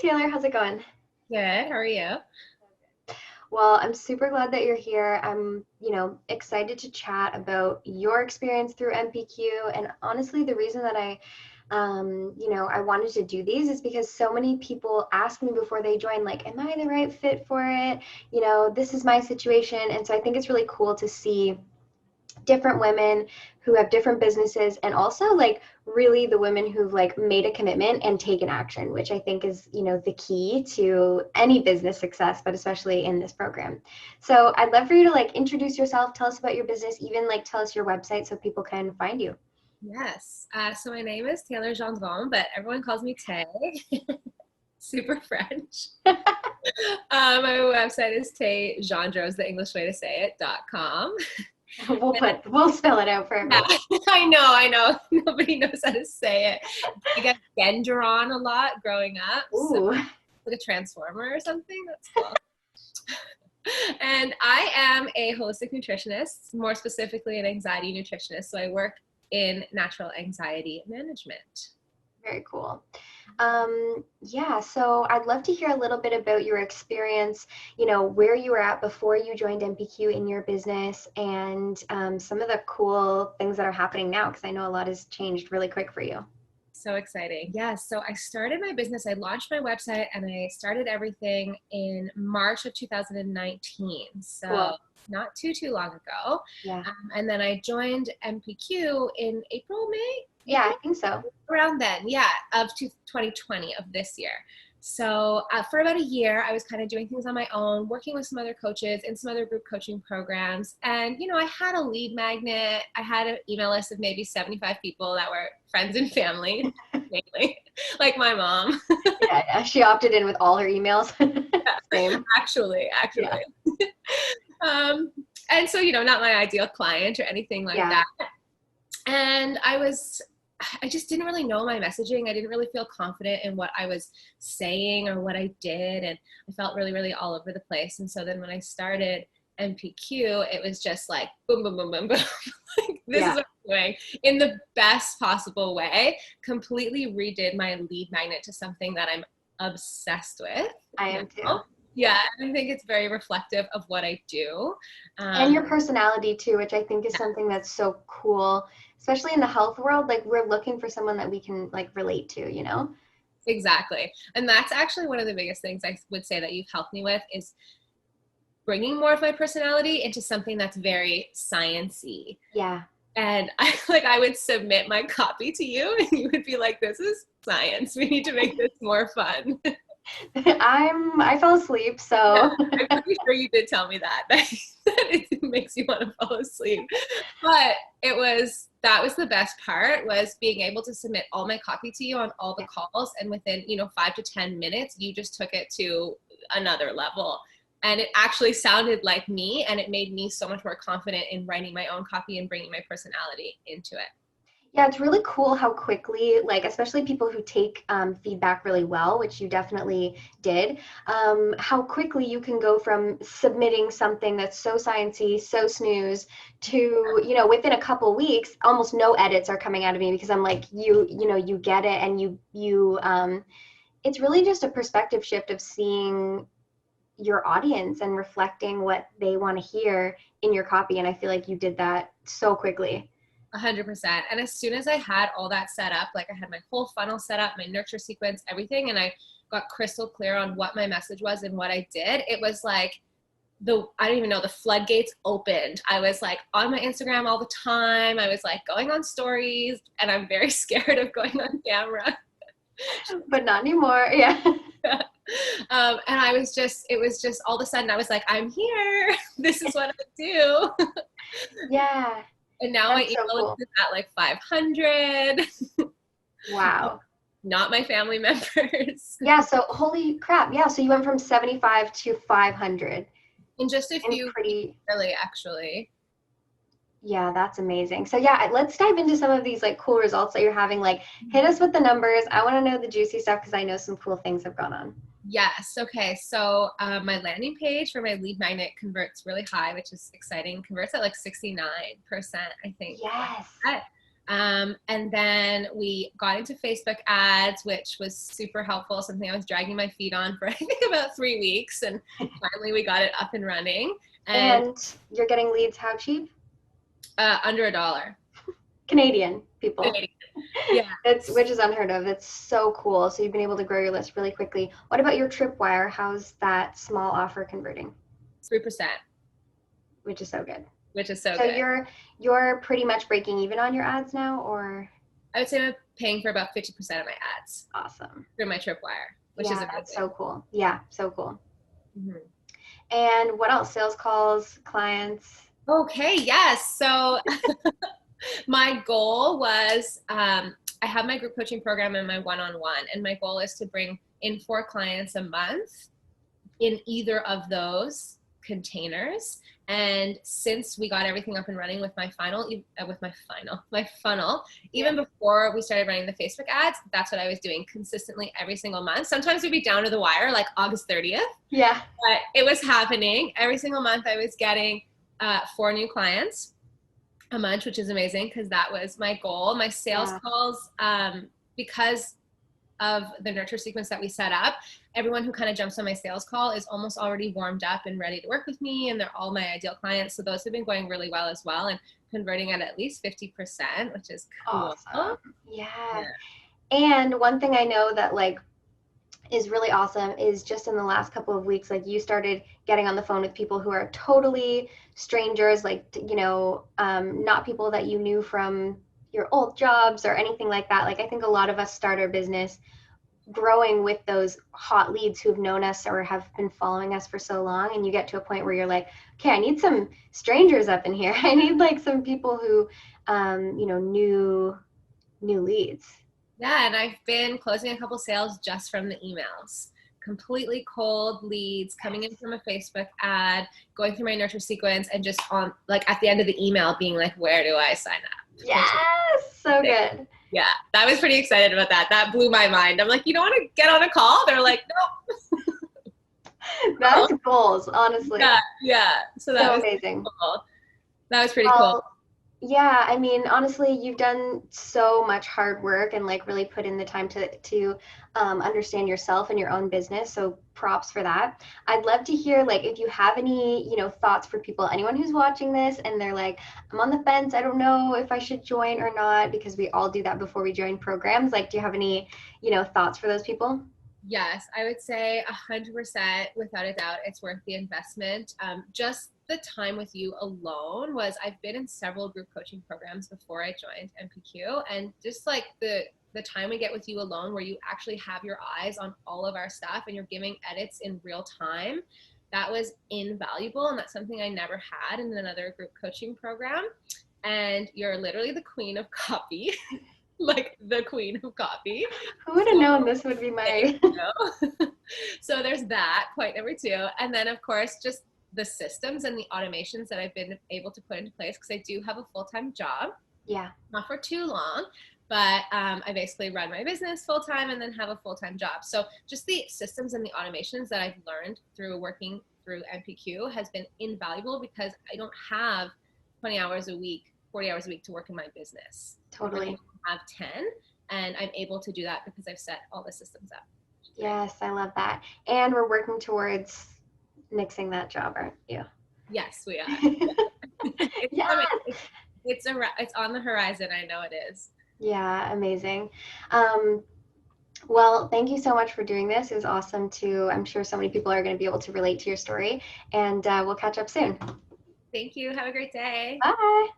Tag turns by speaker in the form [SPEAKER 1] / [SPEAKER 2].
[SPEAKER 1] Taylor, how's it going?
[SPEAKER 2] Good. How are you?
[SPEAKER 1] Well, I'm super glad that you're here. I'm, excited to chat about your experience through MPQ. And honestly, the reason that I wanted to do these is because so many people ask me before they join, like, am I the right fit for it? This is my situation. And so I think it's really cool to see different women who have different businesses and also like really the women who've like made a commitment and taken action, which I think is the key to any business success, but especially in this program. So I'd love for you to like introduce yourself, tell us about your business, even like tell us your website so people can find you.
[SPEAKER 2] Yes. So my name is Taylor Gendron, but everyone calls me Tay. Super French. My website is taygendros, the English way to say it.com.
[SPEAKER 1] We'll spell it out for
[SPEAKER 2] Yeah,
[SPEAKER 1] everyone.
[SPEAKER 2] I know. Nobody knows how to say it. I get Gendron a lot growing up. So
[SPEAKER 1] Ooh.
[SPEAKER 2] like a transformer or something. That's cool. And I am a holistic nutritionist, more specifically an anxiety nutritionist. So I work in natural anxiety management.
[SPEAKER 1] Very cool. Yeah, so I'd love to hear a little bit about your experience, where you were at before you joined MPQ in your business and some of the cool things that are happening now, because I know a lot has changed really quick for you.
[SPEAKER 2] So exciting. Yes. So I started my business. I launched my website and I started everything in March of 2019. So
[SPEAKER 1] Cool.
[SPEAKER 2] not too long ago.
[SPEAKER 1] Yeah.
[SPEAKER 2] And then I joined MPQ in April, May?
[SPEAKER 1] Yeah, I
[SPEAKER 2] April?
[SPEAKER 1] think so.
[SPEAKER 2] Around then, yeah, of 2020 of this year. So for about a year, I was kind of doing things on my own, working with some other coaches in some other group coaching programs. And, I had a lead magnet. I had an email list of maybe 75 people that were friends and family, mainly, like my mom.
[SPEAKER 1] Yeah, she opted in with all her emails. Same.
[SPEAKER 2] Actually.
[SPEAKER 1] Yeah.
[SPEAKER 2] Um, and so, not my ideal client or anything like
[SPEAKER 1] Yeah.
[SPEAKER 2] that. And I just didn't really know my messaging. I didn't really feel confident in what I was saying or what I did. And I felt really, really all over the place. And so then when I started MPQ, it was just like boom, boom, boom, boom, boom. Like, this is
[SPEAKER 1] Yeah.
[SPEAKER 2] what I'm doing in the best possible way. Completely redid my lead magnet to something that I'm obsessed with
[SPEAKER 1] I am too.
[SPEAKER 2] now.
[SPEAKER 1] Yeah.
[SPEAKER 2] Yeah, and I think it's very reflective of what I do.
[SPEAKER 1] And
[SPEAKER 2] Um,
[SPEAKER 1] your personality too, which I think is something that's so cool, especially in the health world. Like we're looking for someone that we can like relate to.
[SPEAKER 2] Exactly. And that's actually one of the biggest things I would say that you've helped me with is bringing more of my personality into something that's very sciencey.
[SPEAKER 1] Yeah.
[SPEAKER 2] And I would submit my copy to you and you would be like, this is science. We need to make this more fun.
[SPEAKER 1] I fell asleep,
[SPEAKER 2] Yeah,
[SPEAKER 1] so
[SPEAKER 2] I'm pretty sure you did tell me that it makes you want to fall asleep. But that was the best part, was being able to submit all my copy to you on all the calls, and within 5 to 10 minutes you just took it to another level, and it actually sounded like me, and it made me so much more confident in writing my own copy and bringing my personality into it.
[SPEAKER 1] yeah, it's really cool how quickly, like, especially people who take feedback really well, which you definitely did, how quickly you can go from submitting something that's so sciencey, so snooze, to, within a couple weeks, almost no edits are coming out of me because I'm like, you get it, and it's really just a perspective shift of seeing your audience and reflecting what they want to hear in your copy. And I feel like you did that so quickly.
[SPEAKER 2] 100%. And as soon as I had all that set up, like I had my whole funnel set up, my nurture sequence, everything, and I got crystal clear on what my message was and what I did, it was like I don't even know, the floodgates opened. I was like on my Instagram all the time. I was like going on stories, and I'm very scared of going on camera.
[SPEAKER 1] But not anymore. Yeah.
[SPEAKER 2] And it was just all of a sudden I was like, I'm here. This is what I do.
[SPEAKER 1] Yeah.
[SPEAKER 2] And now my
[SPEAKER 1] That's so
[SPEAKER 2] email
[SPEAKER 1] cool.
[SPEAKER 2] is at like 500.
[SPEAKER 1] Wow.
[SPEAKER 2] Not my family members.
[SPEAKER 1] Yeah, so holy crap. Yeah, so you went from 75 to 500
[SPEAKER 2] In just a
[SPEAKER 1] in
[SPEAKER 2] few weeks,
[SPEAKER 1] pretty,
[SPEAKER 2] really, actually.
[SPEAKER 1] yeah, that's amazing. So yeah, let's dive into some of these like cool results that you're having. Like hit us with the numbers. I want to know the juicy stuff because I know some cool things have gone on.
[SPEAKER 2] Yes. Okay. So my landing page for my lead magnet converts really high, which is exciting. Converts at like 69%, I think.
[SPEAKER 1] Yes.
[SPEAKER 2] And then we got into Facebook ads, which was super helpful, something I was dragging my feet on for I think about 3 weeks. And finally we got it up and running.
[SPEAKER 1] And you're getting leads how cheap?
[SPEAKER 2] Under $1.
[SPEAKER 1] Canadian people.
[SPEAKER 2] Canadian. Yeah.
[SPEAKER 1] Which is unheard of. It's so cool. So you've been able to grow your list really quickly. What about your Tripwire? How's that small offer converting?
[SPEAKER 2] 3%.
[SPEAKER 1] Which is so good.
[SPEAKER 2] Which is so
[SPEAKER 1] good.
[SPEAKER 2] So
[SPEAKER 1] you're pretty much breaking even on your ads now, or?
[SPEAKER 2] I would say I'm paying for about 50% of my ads.
[SPEAKER 1] Awesome.
[SPEAKER 2] Through my Tripwire, which is amazing.
[SPEAKER 1] That's so cool. Yeah, so cool.
[SPEAKER 2] Mm-hmm.
[SPEAKER 1] And what else? Sales calls, clients?
[SPEAKER 2] Okay, yes. So my goal was, I have my group coaching program and my one-on-one, and my goal is to bring in 4 clients a month in either of those containers. And since we got everything up and running with my funnel, even before we started running the Facebook ads, that's what I was doing consistently every single month. Sometimes we'd be down to the wire, like August 30th.
[SPEAKER 1] Yeah.
[SPEAKER 2] But it was happening. Every single month I was getting 4 new clients a month, which is amazing because that was my goal. My sales calls, because of the nurture sequence that we set up, everyone who kind of jumps on my sales call is almost already warmed up and ready to work with me, and they're all my ideal clients. So those have been going really well as well, and converting at least 50%, which is cool.
[SPEAKER 1] Awesome. Yeah. And one thing I know that like is really awesome is just in the last couple of weeks, like you started getting on the phone with people who are totally strangers, like, you know, not people that you knew from your old jobs or anything like that. Like I think a lot of us start our business growing with those hot leads who've known us or have been following us for so long, and you get to a point where you're like, okay, I need some strangers up in here. I need like some people who you know, new leads.
[SPEAKER 2] Yeah, and I've been closing a couple sales just from the emails. Completely cold leads coming in from a Facebook ad, going through my nurture sequence, and just on like at the end of the email being like, where do I sign up?
[SPEAKER 1] Yes, so good.
[SPEAKER 2] Yeah, I was pretty excited about that. That blew my mind. I'm like, you don't want to get on a call? They're like, nope.
[SPEAKER 1] That's goals, honestly.
[SPEAKER 2] Yeah. So that was
[SPEAKER 1] amazing.
[SPEAKER 2] Cool. That was pretty cool.
[SPEAKER 1] Yeah, I mean, honestly, you've done so much hard work and like really put in the time to understand yourself and your own business. So props for that. I'd love to hear like if you have any, you know, thoughts for people, anyone who's watching this and they're like, I'm on the fence. I don't know if I should join or not, because we all do that before we join programs. Like, do you have any, you know, thoughts for those people?
[SPEAKER 2] Yes, I would say 100% without a doubt, it's worth the investment. Just the time with you alone I've been in several group coaching programs before I joined NPQ, and just like the time we get with you alone where you actually have your eyes on all of our stuff and you're giving edits in real time, that was invaluable. And that's something I never had in another group coaching program. And you're literally the queen of copy. Like the queen of copy.
[SPEAKER 1] Who would have known this would be my
[SPEAKER 2] So there's that, point number 2. And then of course just the systems and the automations that I've been able to put into place, because I do have a full-time job.
[SPEAKER 1] Yeah.
[SPEAKER 2] Not for too long, but I basically run my business full-time and then have a full-time job. So just the systems and the automations that I've learned through working through NPQ has been invaluable, because I don't have 20 hours a week, 40 hours a week to work in my business.
[SPEAKER 1] Totally.
[SPEAKER 2] I have 10, and I'm able to do that because I've set all the systems up.
[SPEAKER 1] Yes, I love that. And we're working towards nixing that job, aren't you?
[SPEAKER 2] Yes, we are.
[SPEAKER 1] Yeah.
[SPEAKER 2] It's on the horizon. I know it is.
[SPEAKER 1] Yeah, amazing. Well, thank you so much for doing this. It was awesome I'm sure so many people are going to be able to relate to your story, and we'll catch up soon.
[SPEAKER 2] Thank you. Have a great day.
[SPEAKER 1] Bye.